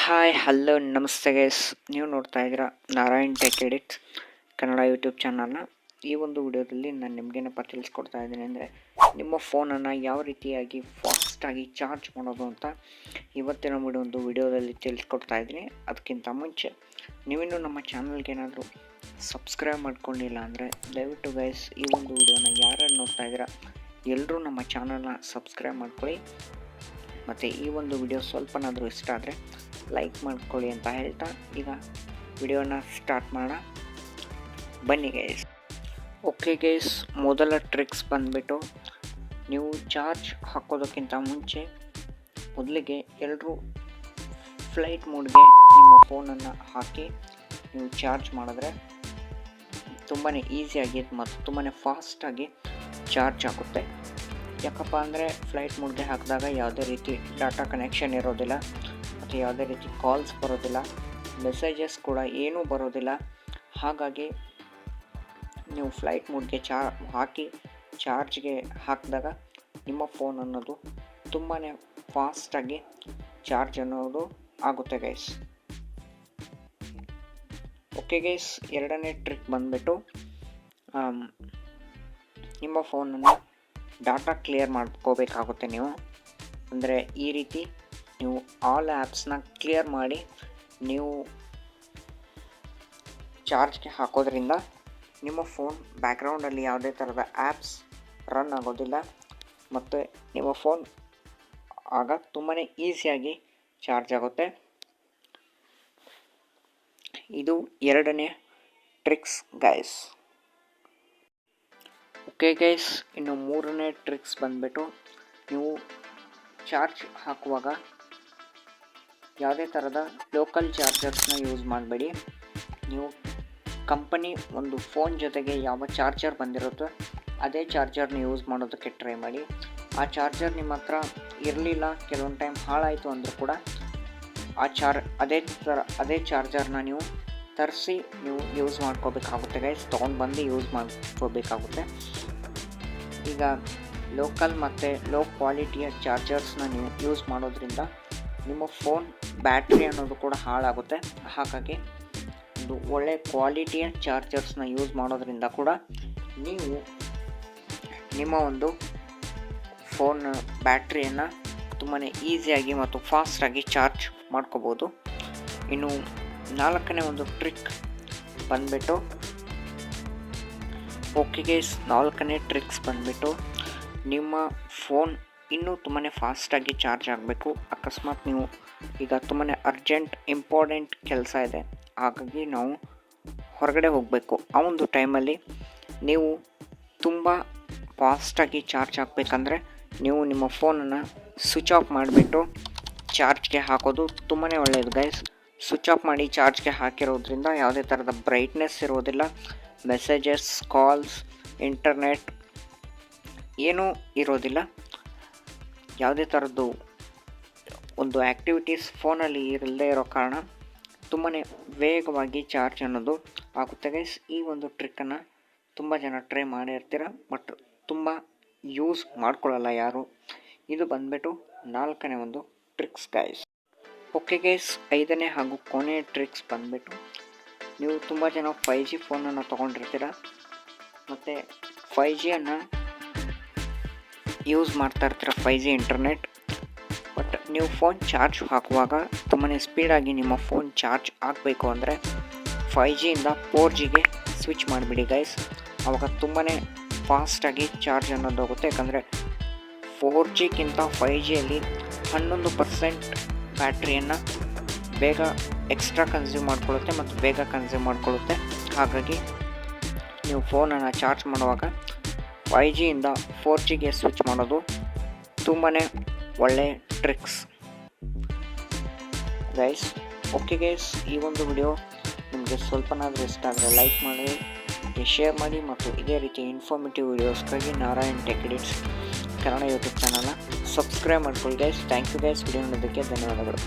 Hi hello ನಮಸ್ತೆ guys, ನೀವು ನೋಡ್ತಾ ಇದ್ದೀರಾ Narayan tech edits Kannada YouTube ಚಾನಲ್ನ. ಈ ಒಂದು ವಿಡಿಯೋದಲ್ಲಿ ನಾನು ನಿಮಗೇನಪ್ಪ ತಿಳಿಸ್ಕೊಡ್ತಾ ಇದ್ದೀನಿ ಅಂದರೆ, ನಿಮ್ಮ ಫೋನನ್ನು ಯಾವ ರೀತಿಯಾಗಿ ಫಾಸ್ಟಾಗಿ ಚಾರ್ಜ್ ಮಾಡೋದು ಅಂತ ಇವತ್ತಿನ ಒಂದು ವಿಡಿಯೋದಲ್ಲಿ ತಿಳಿಸ್ಕೊಡ್ತಾ ಇದ್ದೀನಿ. ಅದಕ್ಕಿಂತ ಮುಂಚೆ ನೀವಿನ್ನೂ ನಮ್ಮ ಚಾನಲ್ಗೆ ಏನಾದರೂ ಸಬ್ಸ್ಕ್ರೈಬ್ ಮಾಡ್ಕೊಂಡಿಲ್ಲ ಅಂದರೆ ದಯವಿಟ್ಟು ಗೈಸ್ ಈ ಒಂದು ವಿಡಿಯೋನ ಯಾರು ನೋಡ್ತಾ ಇದ್ದೀರಾ ಎಲ್ಲರೂ ನಮ್ಮ ಚಾನಲ್ನ ಸಬ್ಸ್ಕ್ರೈಬ್ ಮಾಡ್ಕೊಳ್ಳಿ. ಮತ್ತು ಈ ಒಂದು ವಿಡಿಯೋ ಸ್ವಲ್ಪನಾದರೂ ಇಷ್ಟ ಆದರೆ ಲೈಕ್ ಮಾಡ್ಕೊಳ್ಳಿ ಅಂತ ಹೇಳ್ತಾ ಈಗ ವಿಡಿಯೋನ ಸ್ಟಾರ್ಟ್ ಮಾಡೋಣ, ಬನ್ನಿ ಗೈಸ್. ಓಕೆ ಗೈಸ್, ಮೊದಲ ಟ್ರಿಕ್ಸ್ ಬಂದುಬಿಟ್ಟು, ನೀವು ಚಾರ್ಜ್ ಹಾಕೋದಕ್ಕಿಂತ ಮುಂಚೆ ಮೊದಲಿಗೆ ಎಲ್ಲರೂ ಫ್ಲೈಟ್ ಮೋಡ್ಗೆ ನಿಮ್ಮ ಫೋನನ್ನು ಹಾಕಿ ನೀವು ಚಾರ್ಜ್ ಮಾಡಿದ್ರೆ ತುಂಬಾ ಈಸಿಯಾಗಿ ಮತ್ತು ತುಂಬಾ ಫಾಸ್ಟಾಗಿ ಚಾರ್ಜ್ ಆಗುತ್ತೆ. ಯಾಕಪ್ಪ ಅಂದರೆ ಫ್ಲೈಟ್ ಮೋಡ್ಗೆ ಹಾಕಿದಾಗ ಯಾವುದೇ ರೀತಿ ಡಾಟಾ ಕನೆಕ್ಷನ್ ಇರೋದಿಲ್ಲ ಮತ್ತು ಯಾವುದೇ ರೀತಿ ಕಾಲ್ಸ್ ಬರೋದಿಲ್ಲ, ಮೆಸೇಜಸ್ ಕೂಡ ಏನೂ ಬರೋದಿಲ್ಲ. ಹಾಗಾಗಿ ನೀವು ಫ್ಲೈಟ್ ಮೋಡ್ಗೆ ಹಾಕಿ ಚಾರ್ಜ್ಗೆ ಹಾಕಿದಾಗ ನಿಮ್ಮ ಫೋನ್ ಅನ್ನೋದು ತುಂಬಾ ಫಾಸ್ಟಾಗಿ ಚಾರ್ಜ್ ಅನ್ನೋದು ಆಗುತ್ತೆ ಗೈಸ್. ಓಕೆ ಗೈಸ್, ಎರಡನೇ ಟ್ರಿಕ್ ಬಂದುಬಿಟ್ಟು, ನಿಮ್ಮ ಫೋನನ್ನು ಡಾಟಾ ಕ್ಲಿಯರ್ ಮಾಡ್ಕೋಬೇಕಾಗುತ್ತೆ ನೀವು. ಅಂದರೆ ಈ ರೀತಿ ನೀವು ಆಲ್ ಆ್ಯಪ್ಸ್ನ ಕ್ಲಿಯರ್ ಮಾಡಿ ನೀವು ಚಾರ್ಜ್ಗೆ ಹಾಕೋದ್ರಿಂದ ನಿಮ್ಮ ಫೋನ್ ಬ್ಯಾಕ್ಗ್ರೌಂಡಲ್ಲಿ ಯಾವುದೇ ಥರದ ಆ್ಯಪ್ಸ್ ರನ್ ಆಗೋದಿಲ್ಲ ಮತ್ತು ನಿಮ್ಮ ಫೋನ್ ಆಗ ತುಂಬಾ ಈಸಿಯಾಗಿ ಚಾರ್ಜ್ ಆಗುತ್ತೆ. ಇದು ಎರಡನೇ ಟ್ರಿಕ್ಸ್ ಗೈಸ್. ಓಕೆ ಗೈಸ್, ಇನ್ನು ಮೂರನೇ ಟ್ರಿಕ್ಸ್ ಬಂದುಬಿಟ್ಟು, ನೀವು ಚಾರ್ಜ್ ಹಾಕುವಾಗ ಯಾವುದೇ ಥರದ ಲೋಕಲ್ ಚಾರ್ಜರ್ಸ್ನ ಯೂಸ್ ಮಾಡಬೇಡಿ. ನೀವು ಕಂಪನಿ ಒಂದು ಫೋನ್ ಜೊತೆಗೆ ಯಾವ ಚಾರ್ಜರ್ ಬಂದಿರುತ್ತೋ ಅದೇ ಚಾರ್ಜರ್ನ ಯೂಸ್ ಮಾಡೋದಕ್ಕೆ ಟ್ರೈ ಮಾಡಿ. ಆ ಚಾರ್ಜರ್ ನಿಮ್ಮ ಹತ್ರ ಇರಲಿಲ್ಲ, ಕೆಲವೊಂದು ಟೈಮ್ ಹಾಳಾಯಿತು ಅಂದರೂ ಕೂಡ ಅದೇ ಚಾರ್ಜರ್ನ ನೀವು ತರಿಸಿ ನೀವು ಯೂಸ್ ಮಾಡ್ಕೋಬೇಕಾಗುತ್ತೆ ಗೈಸ್, ತೊಗೊಂಡು ಬಂದು ಯೂಸ್ ಮಾಡ್ಕೋಬೇಕಾಗುತ್ತೆ. ಈಗ ಲೋಕಲ್ ಮತ್ತು ಲೋ ಕ್ವಾಲಿಟಿಯ ಚಾರ್ಜರ್ಸ್ನ ನೀವು ಯೂಸ್ ಮಾಡೋದ್ರಿಂದ ನಿಮ್ಮ ಫೋನ್ ಬ್ಯಾಟ್ರಿ ಅನ್ನೋದು ಕೂಡ ಹಾಳಾಗುತ್ತೆ. ಹಾಗಾಗಿ ಒಂದು ಒಳ್ಳೆ ಕ್ವಾಲಿಟಿಯ ಚಾರ್ಜರ್ಸ್ನ ಯೂಸ್ ಮಾಡೋದ್ರಿಂದ ಕೂಡ ನೀವು ನಿಮ್ಮ ಒಂದು ಫೋನ್ ಬ್ಯಾಟ್ರಿಯನ್ನು ತುಂಬಾ ಈಸಿಯಾಗಿ ಮತ್ತು ಫಾಸ್ಟಾಗಿ ಚಾರ್ಜ್ ಮಾಡ್ಕೋಬೋದು. ಇನ್ನು ನಾಲ್ಕನೇ ಒಂದು ಟ್ರಿಕ್ ಬಂದುಬಿಟ್ಟು, ಓಕೆ ಗೈಸ್, ನಾಲ್ಕನೇ ಟ್ರಿಕ್ಸ್ ಬಂದುಬಿಟ್ಟು, ನಿಮ್ಮ ಫೋನ್ ಇನ್ನೂ ತುಂಬಾ ಫಾಸ್ಟಾಗಿ ಚಾರ್ಜ್ ಆಗಬೇಕು. ಅಕಸ್ಮಾತ್ ನೀವು ಈಗ ತುಂಬಾ ಅರ್ಜೆಂಟ್ ಇಂಪಾರ್ಟೆಂಟ್ ಕೆಲಸ ಇದೆ, ಹಾಗಾಗಿ ನಾವು ಹೊರಗಡೆ ಹೋಗಬೇಕು, ಆ ಒಂದು ಟೈಮಲ್ಲಿ ನೀವು ತುಂಬ ಫಾಸ್ಟಾಗಿ ಚಾರ್ಜ್ ಆಗಬೇಕಂದ್ರೆ ನೀವು ನಿಮ್ಮ ಫೋನನ್ನು ಸ್ವಿಚ್ ಆಫ್ ಮಾಡಿಬಿಟ್ಟು ಚಾರ್ಜ್ಗೆ ಹಾಕೋದು ತುಂಬಾ ಒಳ್ಳೆಯದು ಗೈಸ್. ಸ್ವಿಚ್ ಆಫ್ ಮಾಡಿ ಚಾರ್ಜ್ಗೆ ಹಾಕಿರೋದ್ರಿಂದ ಯಾವುದೇ ಥರದ ಬ್ರೈಟ್ನೆಸ್ ಇರೋದಿಲ್ಲ, ಮೆಸೇಜಸ್, ಕಾಲ್ಸ್, ಇಂಟರ್ನೆಟ್ ಏನೂ ಇರೋದಿಲ್ಲ. ಯಾವುದೇ ಥರದ್ದು ಒಂದು ಆ್ಯಕ್ಟಿವಿಟೀಸ್ ಫೋನಲ್ಲಿ ಇರಲ್ಲದೆ ಇರೋ ಕಾರಣ ತುಂಬಾ ವೇಗವಾಗಿ ಚಾರ್ಜ್ ಅನ್ನೋದು ಆಗುತ್ತೆ ಗೈಸ್. ಈ ಒಂದು ಟ್ರಿಕ್ಕನ್ನು ತುಂಬ ಜನ ಟ್ರೈ ಮಾಡಿರ್ತೀರ, ಬಟ್ ತುಂಬ ಯೂಸ್ ಮಾಡ್ಕೊಳ್ಳಲ್ಲ ಯಾರು. ಇದು ಬಂದುಬಿಟ್ಟು ನಾಲ್ಕನೇ ಒಂದು ಟ್ರಿಕ್ಸ್ ಗೈಸ್. ಓಕೆ ಗೈಸ್, ಐದನೇ ಹಾಗೂ ಕೊನೆಯ ಟ್ರಿಕ್ಸ್ ಬಂದುಬಿಟ್ಟು, ನೀವು ತುಂಬ ಜನ 5G ಫೋನನ್ನು ತೊಗೊಂಡಿರ್ತೀರ ಮತ್ತು 5Gಯನ್ನು ಯೂಸ್ ಮಾಡ್ತಾ ಇರ್ತೀರ, 5G ಇಂಟರ್ನೆಟ್. ಬಟ್ ನೀವು ಫೋನ್ ಚಾರ್ಜ್ ಹಾಕುವಾಗ ತುಂಬಾ ಸ್ಪೀಡಾಗಿ ನಿಮ್ಮ ಫೋನ್ ಚಾರ್ಜ್ ಆಗಬೇಕು ಅಂದರೆ 5Gಯಿಂದ 4Gಗೆ ಸ್ವಿಚ್ ಮಾಡಿಬಿಡಿ ಗೈಸ್. ಆವಾಗ ತುಂಬಾ ಫಾಸ್ಟಾಗಿ ಚಾರ್ಜ್ ಅನ್ನೋದು ಹೋಗುತ್ತೆ. ಯಾಕಂದರೆ 4Gಗಿಂತ 5Gಯಲ್ಲಿ 11% ಬ್ಯಾಟ್ರಿಯನ್ನು ಬೇಗ ಎಕ್ಸ್ಟ್ರಾ ಕನ್ಸ್ಯೂಮ್ ಮಾಡ್ಕೊಳ್ಳುತ್ತೆ ಮತ್ತು ಬೇಗ ಕನ್ಸ್ಯೂಮ್ ಮಾಡ್ಕೊಳ್ಳುತ್ತೆ. ಹಾಗಾಗಿ ನೀವು ಫೋನನ್ನು ಚಾರ್ಜ್ ಮಾಡುವಾಗ 5Gಯಿಂದ 4Gಗೆ ಸ್ವಿಚ್ ಮಾಡೋದು ತುಂಬಾ ಒಳ್ಳೆಯ ಟ್ರಿಕ್ಸ್ ಗೈಸ್. ಓಕೆ ಗೈಸ್, ಈ ಒಂದು ವಿಡಿಯೋ ನಿಮಗೆ ಸ್ವಲ್ಪನಾದರೂ ಇಷ್ಟ ಆದರೆ ಲೈಕ್ ಮಾಡಿ, ಶೇರ್ ಮಾಡಿ ಮತ್ತು ಇದೇ ರೀತಿ ಇನ್ಫಾರ್ಮೇಟಿವ್ ವಿಡಿಯೋಸ್ಗಾಗಿ Narayan tech edits Kannada YouTube ಚಾನಲ್ನ ಸಬ್ಸ್ಕ್ರೈಬ್ ಮಾಡ್ಕೊಳ್ಳಿ guys. Thank you guys, video ನೋಡೋದಕ್ಕೆ ಧನ್ಯವಾದಗಳು.